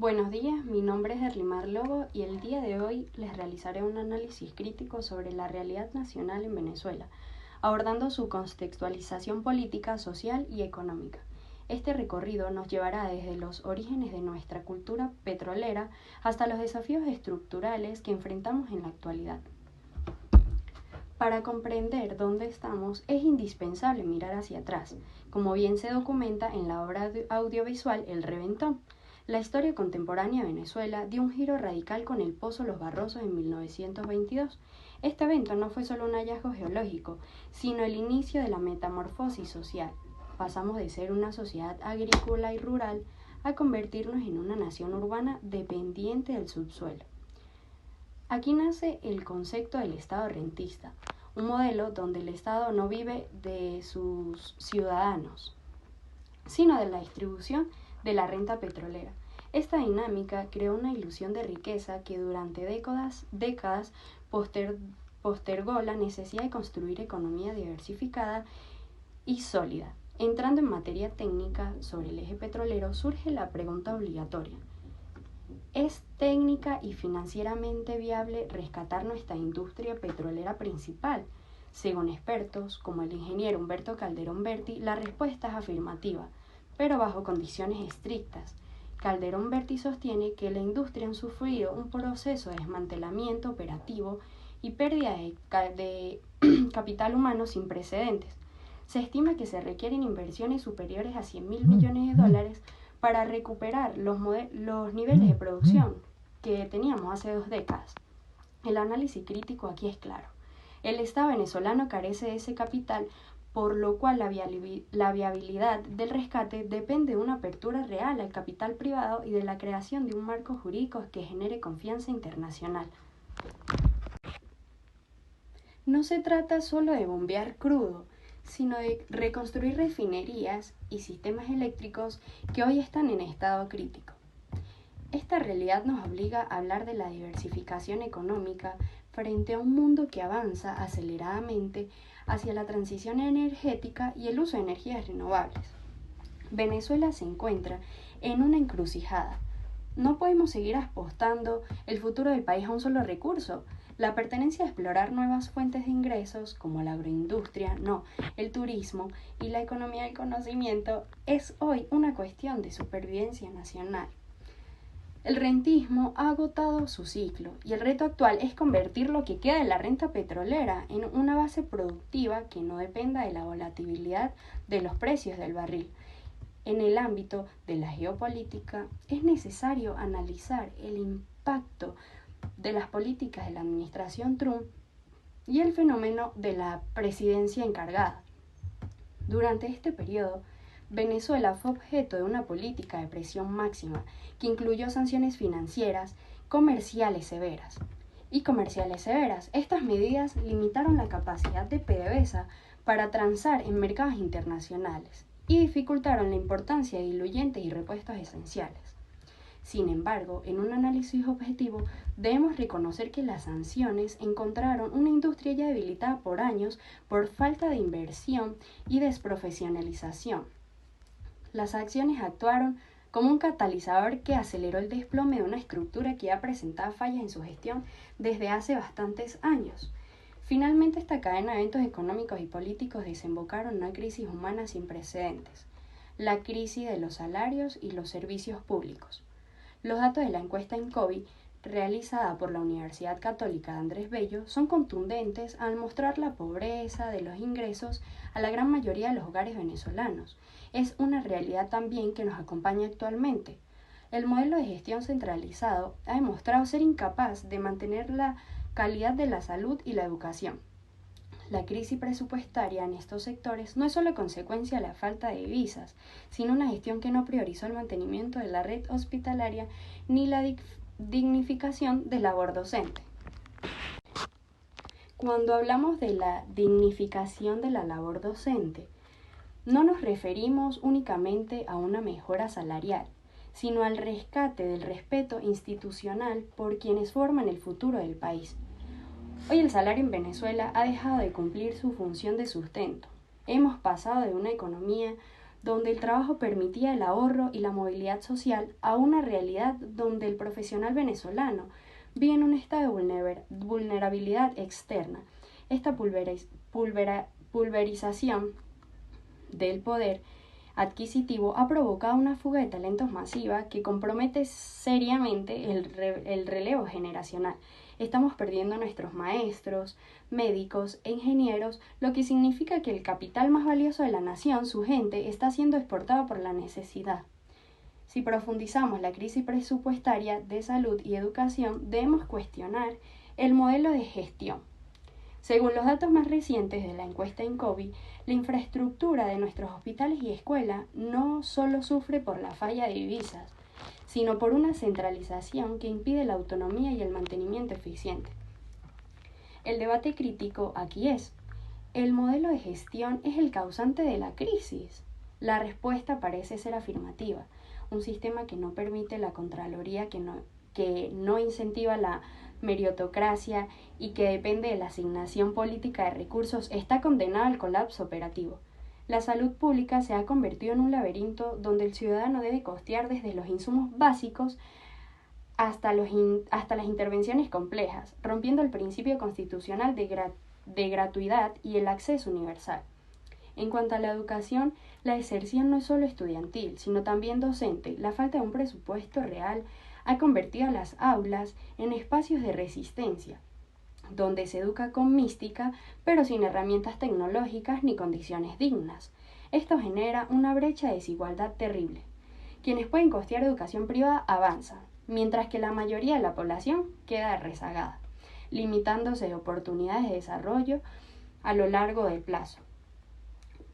Buenos días, mi nombre es Erlimar Lobo y el día de hoy les realizaré un análisis crítico sobre la realidad nacional en Venezuela, abordando su contextualización política, social y económica. Este recorrido nos llevará desde los orígenes de nuestra cultura petrolera hasta los desafíos estructurales que enfrentamos en la actualidad. Para comprender dónde estamos es indispensable mirar hacia atrás, como bien se documenta en la obra audiovisual El Reventón. La historia contemporánea de Venezuela dio un giro radical con el Pozo Los Barrosos en 1922. Este evento no fue solo un hallazgo geológico, sino el inicio de la metamorfosis social. Pasamos de ser una sociedad agrícola y rural a convertirnos en una nación urbana dependiente del subsuelo. Aquí nace el concepto del Estado rentista, un modelo donde el Estado no vive de sus ciudadanos, sino de la distribución de la renta petrolera. Esta dinámica creó una ilusión de riqueza que durante décadas postergó la necesidad de construir economía diversificada y sólida. Entrando en materia técnica sobre el eje petrolero, surge la pregunta obligatoria: ¿es técnica y financieramente viable rescatar nuestra industria petrolera principal? Según expertos, como el ingeniero Humberto Calderón Berti, la respuesta es afirmativa, pero bajo condiciones estrictas. Calderón Berti sostiene que la industria ha sufrido un proceso de desmantelamiento operativo y pérdida de capital humano sin precedentes. Se estima que se requieren inversiones superiores a 100.000 millones de dólares para recuperar los niveles de producción que teníamos hace 2 décadas. El análisis crítico aquí es claro. El Estado venezolano carece de ese capital, por lo cual la viabilidad del rescate depende de una apertura real al capital privado y de la creación de un marco jurídico que genere confianza internacional. No se trata solo de bombear crudo, sino de reconstruir refinerías y sistemas eléctricos que hoy están en estado crítico. Esta realidad nos obliga a hablar de la diversificación económica frente a un mundo que avanza aceleradamente hacia la transición energética y el uso de energías renovables. Venezuela se encuentra en una encrucijada. No podemos seguir apostando el futuro del país a un solo recurso. La pertenencia a explorar nuevas fuentes de ingresos, como la agroindustria, el turismo y la economía del conocimiento, es hoy una cuestión de supervivencia nacional. El rentismo ha agotado su ciclo y el reto actual es convertir lo que queda de la renta petrolera en una base productiva que no dependa de la volatilidad de los precios del barril. En el ámbito de la geopolítica es necesario analizar el impacto de las políticas de la administración Trump y el fenómeno de la presidencia encargada. Durante este periodo, Venezuela fue objeto de una política de presión máxima que incluyó sanciones financieras, comerciales severas. Estas medidas limitaron la capacidad de PDVSA para transar en mercados internacionales y dificultaron la importancia de diluyentes y repuestos esenciales. Sin embargo, en un análisis objetivo, debemos reconocer que las sanciones encontraron una industria ya debilitada por años por falta de inversión y desprofesionalización. Las acciones actuaron como un catalizador que aceleró el desplome de una estructura que ya presentaba fallas en su gestión desde hace bastantes años. Finalmente, esta cadena de eventos económicos y políticos desembocaron en una crisis humana sin precedentes: la crisis de los salarios y los servicios públicos. Los datos de la encuesta INCOBI, realizada por la Universidad Católica de Andrés Bello, son contundentes al mostrar la pobreza de los ingresos a la gran mayoría de los hogares venezolanos. Es una realidad también que nos acompaña actualmente. El modelo de gestión centralizado ha demostrado ser incapaz de mantener la calidad de la salud y la educación. La crisis presupuestaria en estos sectores no es solo consecuencia de la falta de divisas, sino una gestión que no priorizó el mantenimiento de la red hospitalaria ni la dignificación de la labor docente. Cuando hablamos de la dignificación de la labor docente, no nos referimos únicamente a una mejora salarial, sino al rescate del respeto institucional por quienes forman el futuro del país. Hoy el salario en Venezuela ha dejado de cumplir su función de sustento. Hemos pasado de una economía donde el trabajo permitía el ahorro y la movilidad social, a una realidad donde el profesional venezolano vive en un estado de vulnerabilidad externa. Esta pulverización del poder adquisitivo ha provocado una fuga de talentos masiva que compromete seriamente el relevo generacional. Estamos perdiendo a nuestros maestros, médicos e ingenieros, lo que significa que el capital más valioso de la nación, su gente, está siendo exportado por la necesidad. Si profundizamos la crisis presupuestaria de salud y educación, debemos cuestionar el modelo de gestión. Según los datos más recientes de la encuesta INCOBI, la infraestructura de nuestros hospitales y escuelas no solo sufre por la falla de divisas, sino por una centralización que impide la autonomía y el mantenimiento eficiente. El debate crítico aquí es: ¿el modelo de gestión es el causante de la crisis? La respuesta parece ser afirmativa. Un sistema que no permite la Contraloría, que no incentiva la meritocracia y que depende de la asignación política de recursos, está condenado al colapso operativo. La salud pública se ha convertido en un laberinto donde el ciudadano debe costear desde los insumos básicos hasta las intervenciones complejas, rompiendo el principio constitucional de gratuidad y el acceso universal. En cuanto a la educación, la deserción no es solo estudiantil, sino también docente. La falta de un presupuesto real ha convertido a las aulas en espacios de resistencia, donde se educa con mística, pero sin herramientas tecnológicas ni condiciones dignas. Esto genera una brecha de desigualdad terrible. Quienes pueden costear educación privada avanzan, mientras que la mayoría de la población queda rezagada, limitándose de oportunidades de desarrollo a lo largo del plazo.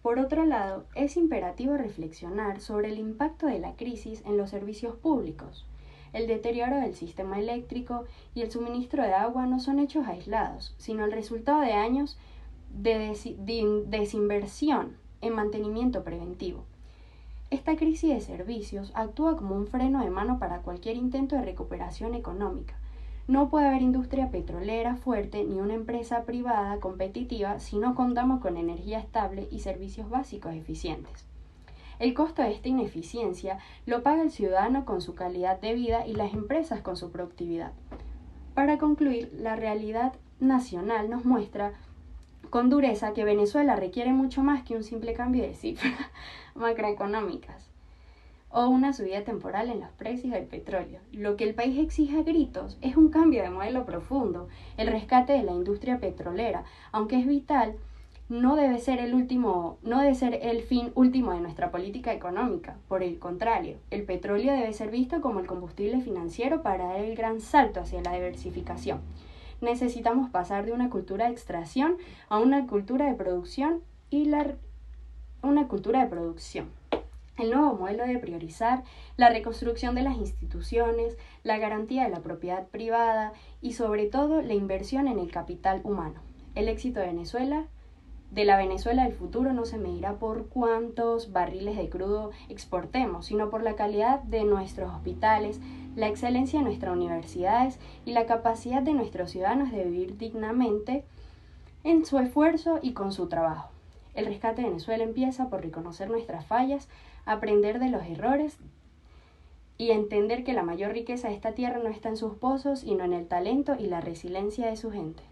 Por otro lado, es imperativo reflexionar sobre el impacto de la crisis en los servicios públicos. El deterioro del sistema eléctrico y el suministro de agua no son hechos aislados, sino el resultado de años de desinversión en mantenimiento preventivo. Esta crisis de servicios actúa como un freno de mano para cualquier intento de recuperación económica. No puede haber industria petrolera fuerte ni una empresa privada competitiva si no contamos con energía estable y servicios básicos eficientes. El costo de esta ineficiencia lo paga el ciudadano con su calidad de vida y las empresas con su productividad. Para concluir, la realidad nacional nos muestra con dureza que Venezuela requiere mucho más que un simple cambio de cifras macroeconómicas o una subida temporal en los precios del petróleo. Lo que el país exige a gritos es un cambio de modelo profundo, el rescate de la industria petrolera, aunque es vital, no debe ser el fin último de nuestra política económica. Por el contrario, el petróleo debe ser visto como el combustible financiero para dar el gran salto hacia la diversificación. Necesitamos pasar de una cultura de extracción a una cultura de producción El nuevo modelo debe priorizar la reconstrucción de las instituciones, la garantía de la propiedad privada y sobre todo la inversión en el capital humano. El éxito de la Venezuela del futuro no se medirá por cuántos barriles de crudo exportemos, sino por la calidad de nuestros hospitales, la excelencia de nuestras universidades y la capacidad de nuestros ciudadanos de vivir dignamente en su esfuerzo y con su trabajo. El rescate de Venezuela empieza por reconocer nuestras fallas, aprender de los errores y entender que la mayor riqueza de esta tierra no está en sus pozos, sino en el talento y la resiliencia de su gente.